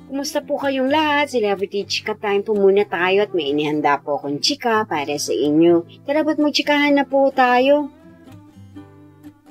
Kumusta po kayong lahat? Celebrity Chika Time po muna tayo at may inihanda po akong chika para sa inyo. Tara ba't magchikahan na po tayo?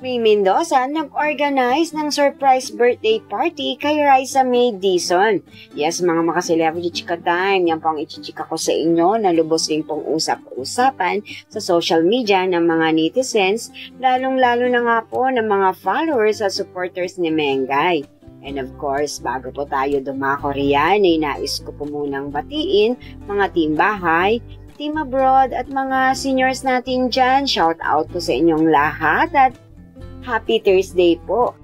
May Mendoza nag-organize ng surprise birthday party kay Raisa May Dizon. Yes, mga maka-celebrity Chika Time, yan po ang ichichika ko sa inyo na lubos rin pong usap-usapan sa social media ng mga netizens, lalong-lalo na nga po ng mga followers at supporters ni Mengay. And of course, bago po tayo dumako riyan, ay nais ko po munang batiin mga team bahay, team abroad at mga seniors natin dyan. Shout out po sa inyong lahat at Happy Thursday po.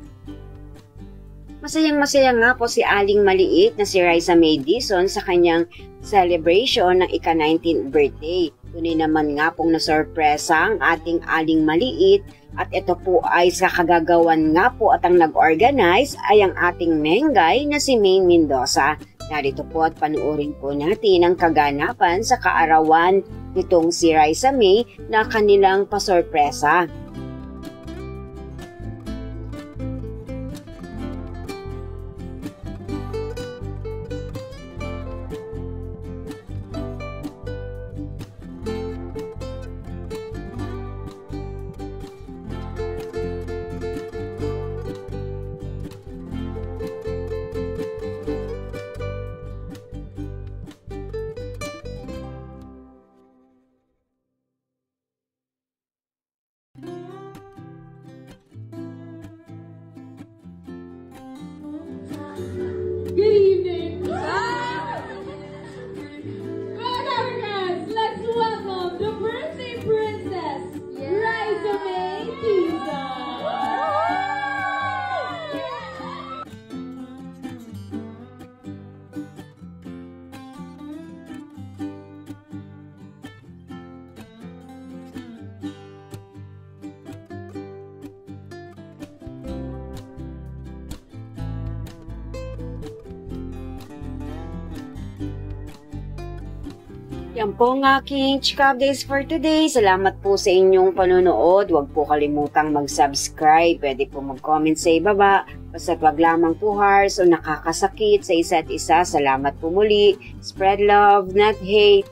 Masayang-masaya nga po si Aling Maliit na si Raisa May Dizon sa kanyang celebration ng ika-19th birthday. Tunay naman nga pong nasorpresa ang ating Aling Maliit at ito po ay sa kagagawan nga po at ang nag-organize ay ang ating Mengay na si May Mendoza. Narito po at panuorin po natin ang kaganapan sa kaarawan nitong si Raisa May na kanilang pasorpresa. Good evening. Let's welcome the birthday princess, Raisa May Dizon. Yan po ang aking Chika Updates for today. Salamat po sa inyong panonood. Huwag po kalimutang mag-subscribe. Pwede po mag-comment sa ibaba. Basta't wag lamang po harsh o nakakasakit sa isa't isa. Salamat po muli. Spread love, not hate.